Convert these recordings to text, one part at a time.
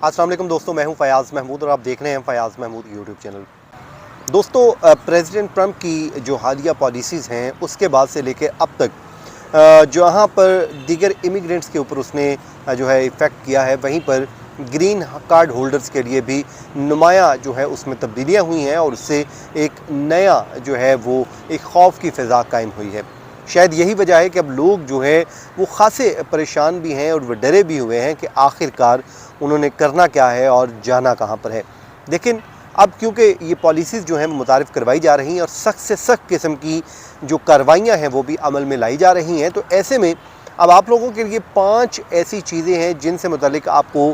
अस्सलाम वालेकुम दोस्तों, मैं हूं फयाज़ महमूद और आप देख रहे हैं फयाज़ महमूद यूट्यूब चैनल। दोस्तों, प्रेसिडेंट ट्रंप की जो हालिया पॉलिसीज़ हैं उसके बाद से लेकर अब तक जहाँ पर दीगर इमिग्रेंट्स के ऊपर उसने जो है इफ़ेक्ट किया है, वहीं पर ग्रीन कार्ड होल्डर्स के लिए भी नुमाया जो है उसमें तब्दीलियाँ हुई हैं और उससे एक नया जो है वो एक खौफ की फ़िज़ा कायम हुई है। शायद यही वजह है कि अब लोग जो है वो ख़ासे परेशान भी हैं और वो डरे भी हुए हैं कि आखिरकार उन्होंने करना क्या है और जाना कहाँ पर है। लेकिन अब क्योंकि ये पॉलिसीज़ जो हैं मुतारिफ़ करवाई जा रही हैं और सख्त से सख्त किस्म की जो कार्रवाइयाँ हैं वो भी अमल में लाई जा रही हैं, तो ऐसे में अब आप लोगों के लिए 5 ऐसी चीज़ें हैं जिनसे मुतालिक आपको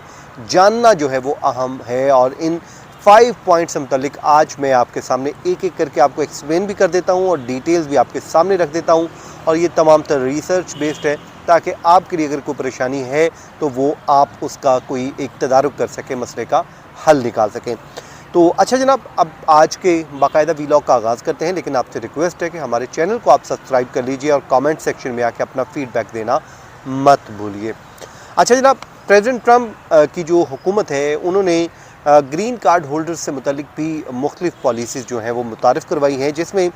जानना जो है वो अहम है और इन 5 पॉइंट्स से मुतालिक आज मैं आपके सामने एक एक करके आपको एक्सप्लेन भी कर देता हूँ और डिटेल्स भी आपके सामने रख देता हूँ। और ये तमाम तर रिसर्च बेस्ड है ताकि आपके लिए अगर कोई परेशानी है तो वो आप उसका कोई एक तदारुक कर सकें, मसले का हल निकाल सकें। तो अच्छा जनाब, अब आज के बाकायदा वीलॉग का आगाज़ करते हैं, लेकिन आपसे रिक्वेस्ट है कि हमारे चैनल को आप सब्सक्राइब कर लीजिए और कमेंट सेक्शन में आके अपना फ़ीडबैक देना मत भूलिए। अच्छा जनाब, प्रेसिडेंट ट्रंप की जो हुकूमत है उन्होंने ग्रीन कार्ड होल्डर्स से मुतल्लिक भी मुख्तलिफ़ पॉलिसीज़ जो हैं वो मुतारिफ़ करवाई हैं, जिसमें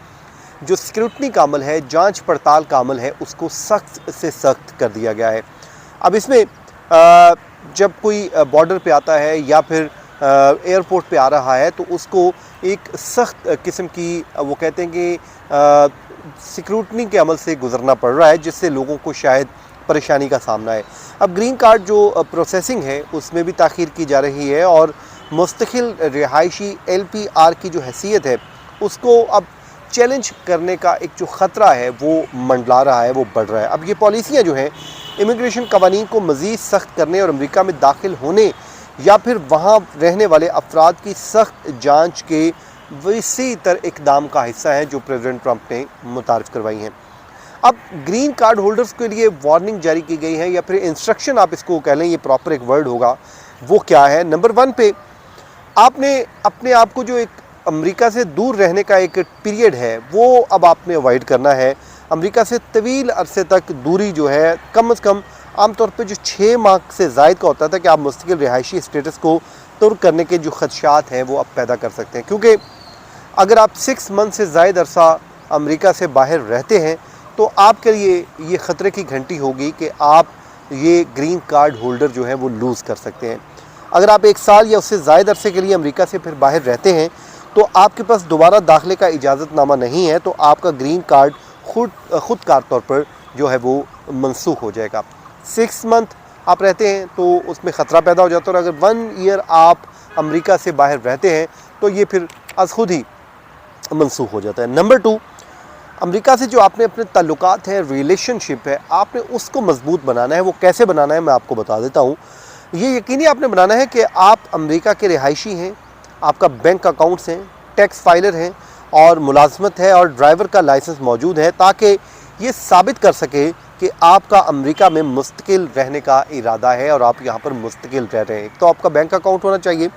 जो स्क्रूटनी का अमल है, जांच पड़ताल का अमल है, उसको सख्त से सख्त कर दिया गया है। अब इसमें जब कोई बॉर्डर पे आता है या फिर एयरपोर्ट पे आ रहा है तो उसको एक सख्त किस्म की वो कहते हैं कि स्क्रूटनी के अमल से गुज़रना पड़ रहा है, जिससे लोगों को शायद परेशानी का सामना है। अब ग्रीन कार्ड जो प्रोसेसिंग है उसमें भी ताख़ीर की जा रही है और मुस्तकिल रिहायशी LPR की जो हैसियत है उसको अब चैलेंज करने का एक जो ख़तरा है वो मंडला रहा है, वो बढ़ रहा है। अब ये पॉलिसियाँ जो हैं इमिग्रेशन कवानीन को मज़ीद सख्त करने और अमेरिका में दाखिल होने या फिर वहाँ रहने वाले अफराद की सख्त जांच के वसी तर इक़दाम का हिस्सा है जो प्रेसिडेंट ट्रंप ने मुतारिफ़ करवाई हैं। अब ग्रीन कार्ड होल्डर्स के लिए वार्निंग जारी की गई है या फिर इंस्ट्रक्शन आप इसको कह लें, ये प्रॉपर एक वर्ड होगा। वो क्या है? नंबर 1 पे आपने अपने आप को जो एक अमेरिका से दूर रहने का एक पीरियड है वो अब आपने अवॉइड करना है। अमेरिका से तवील अरसे तक दूरी जो है कम से कम आमतौर पे जो 6 माह से ज़ायद का होता था कि आप मुस्तकिल रिहायशी स्टेटस को तुर्क करने के जो खदशात हैं वो अब पैदा कर सकते हैं, क्योंकि अगर आप 6 मंथ से ज़ायद अरसा अमेरिका से बाहर रहते हैं तो आपके लिए ये ख़तरे की घंटी होगी कि आप ये ग्रीन कार्ड होल्डर जो है वो लूज़ कर सकते हैं। अगर आप 1 साल या उससे ज़ायद अरसे के लिए अमेरिका से फिर बाहर रहते हैं तो आपके पास दोबारा दाखिले का इजाज़तनामा नहीं है, तो आपका ग्रीन कार्ड ख़ुदकार तौर पर जो है वो मनसूख हो जाएगा। 6 मंथ आप रहते हैं तो उसमें ख़तरा पैदा हो जाता है और अगर 1 ईयर आप अमेरिका से बाहर रहते हैं तो ये फिर अज़ खुद ही मनसूख हो जाता है। नंबर 2, अमेरिका से जो आपने अपने ताल्लुकात हैं, रिलेशनशिप है, आपने उसको मजबूत बनाना है। वो कैसे बनाना है मैं आपको बता देता हूँ। ये यकीनी आपने बनाना है कि आप अमेरिका के रिहायशी हैं, आपका बैंक अकाउंट्स हैं, टैक्स फाइलर हैं और मुलाजमत है और ड्राइवर का लाइसेंस मौजूद है, ताकि ये साबित कर सके कि आपका अमेरिका में मुस्तकिल रहने का इरादा है और आप यहाँ पर मुस्तकिल रह रहे हैं। एक तो आपका बैंक अकाउंट होना चाहिए,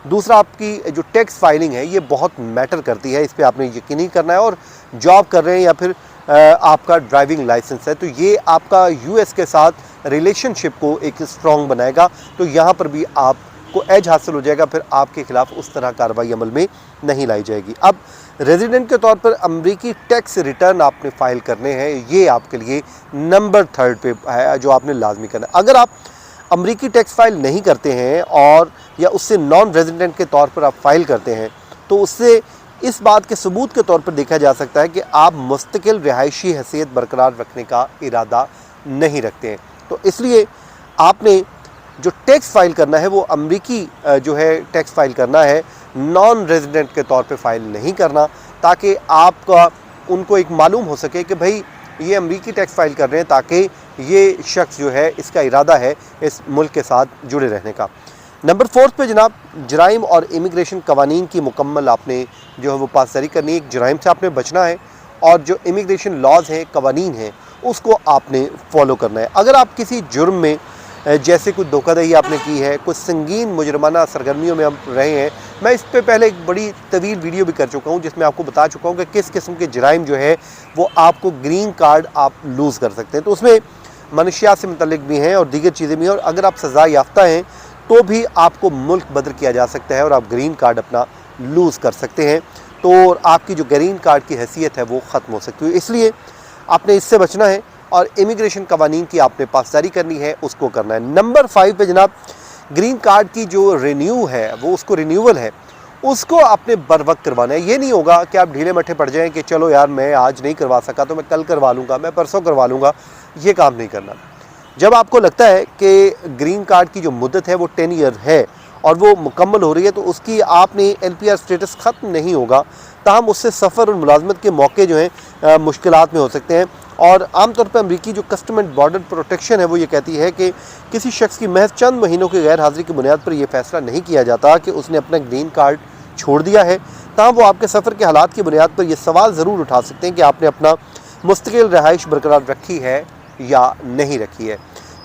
दूसरा आपकी जो टैक्स फाइलिंग है ये बहुत मैटर करती है, इस पर आपने यकीनी करना है। और जॉब कर रहे हैं या फिर आपका ड्राइविंग लाइसेंस है तो ये आपका US के साथ रिलेशनशिप को एक स्ट्रॉन्ग बनाएगा, तो यहाँ पर भी आपको एज हासिल हो जाएगा, फिर आपके ख़िलाफ़ उस तरह कार्रवाई अमल में नहीं लाई जाएगी। अब रेजिडेंट के तौर पर अमरीकी टैक्स रिटर्न आपने फ़ाइल करने हैं, ये आपके लिए नंबर 3 पे है जो आपने लाजमी करना है। अगर आप अमरीकी टैक्स फ़ाइल नहीं करते हैं और या उससे नॉन रेजिडेंट के तौर पर आप फ़ाइल करते हैं तो उससे इस बात के सबूत के तौर पर देखा जा सकता है कि आप मुस्तकिल रिहायशी हैसियत बरकरार रखने का इरादा नहीं रखते हैं। तो इसलिए आपने जो टैक्स फ़ाइल करना है वो अमरीकी जो है टैक्स फ़ाइल करना है, नॉन रेजिडेंट के तौर पे फ़ाइल नहीं करना, ताकि आपका उनको एक मालूम हो सके कि भाई ये अमरीकी टैक्स फ़ाइल कर रहे हैं, ताकि ये शख्स जो है इसका इरादा है इस मुल्क के साथ जुड़े रहने का। नंबर 4 पे जनाब, जराइम और इमिग्रेशन कवानीन की मुकम्मल आपने जो है वो पासदारी करनी है। जराइम से आपने बचना है और जो इमिग्रेशन लॉज हैं, कवानीन हैं, उसको आपने फॉलो करना है। अगर आप किसी जुर्म में जैसे कोई धोखाधड़ी आपने की है, कुछ संगीन मुजरमाना सरगर्मियों में हम रहे हैं, मैं इस पे पहले एक बड़ी तवील वीडियो भी कर चुका हूँ जिसमें आपको बता चुका हूँ कि किस किस्म के जराइम जो है वो आपको ग्रीन कार्ड आप लूज़ कर सकते हैं। तो उसमें मनशियात से मुतल्लिक भी हैं और दीगर चीज़ें भी हैं, और अगर आप सज़ा याफ्ता हैं तो भी आपको मुल्क बदर किया जा सकता है और आप ग्रीन कार्ड अपना लूज़ कर सकते हैं। तो आपकी जो ग्रीन कार्ड की हैसियत है वो ख़त्म हो सकती है। इसलिए आपने इससे बचना है और इमिग्रेशन कवानीन की आपने पासदारी करनी है, उसको करना है। नंबर 5 पे जनाब, ग्रीन कार्ड की जो रिन्यू है वो उसको रिन्यूअल है, उसको आपने बर वक्त करवाना है। ये नहीं होगा कि आप ढीले मट्ठे पड़ जाएं कि चलो यार मैं आज नहीं करवा सका तो मैं कल करवा लूँगा, मैं परसों करवा लूँगा। ये काम नहीं करना। जब आपको लगता है कि ग्रीन कार्ड की जो मुद्दत है वो 10 ईयर है और वो मुकम्मल हो रही है, तो उसकी आपने LPR स्टेटस ख़त्म नहीं होगा, ताहम उससे सफ़र और मुलाजमत के मौके जो हैं मुश्किलात में हो सकते हैं। और आमतौर पर अमरीकी जो कस्टम एंड बॉर्डर प्रोटेक्शन है वो ये कहती है कि किसी शख्स की महज चंद महीनों की गैर हाज़िरी की बुनियाद पर यह फ़ैसला नहीं किया जाता कि उसने अपना ग्रीन कार्ड छोड़ दिया है। ताहम वो आपके सफ़र के हालात की बुनियाद पर यह सवाल ज़रूर उठा सकते हैं कि आपने अपना मुस्तकिल रहाइश बरकरार रखी है या नहीं रखी है।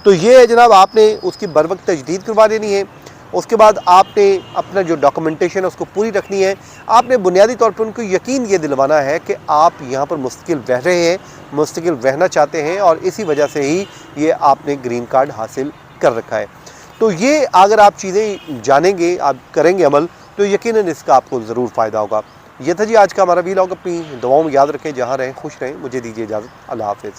तो ये है जनाब, आपने उसकी बर वक्त तजदीद करवा लेनी है। उसके बाद आपने अपना जो डॉक्यूमेंटेशन है उसको पूरी रखनी है। आपने बुनियादी तौर पर उनको यकीन ये दिलवाना है कि आप यहाँ पर मुस्तकिल रह रहे हैं, मुस्तकिल रहना चाहते हैं और इसी वजह से ही ये आपने ग्रीन कार्ड हासिल कर रखा है। तो ये अगर आप चीज़ें जानेंगे, आप करेंगे अमल, तो यकीनन इसका आपको ज़रूर फ़ायदा होगा। ये था जी आज का हमारा वीलॉग। अपनी दुआओं में याद रखें, जहाँ रहें खुश रहें। मुझे दीजिए इजाज़त। अल्लाह हाफ़िज़।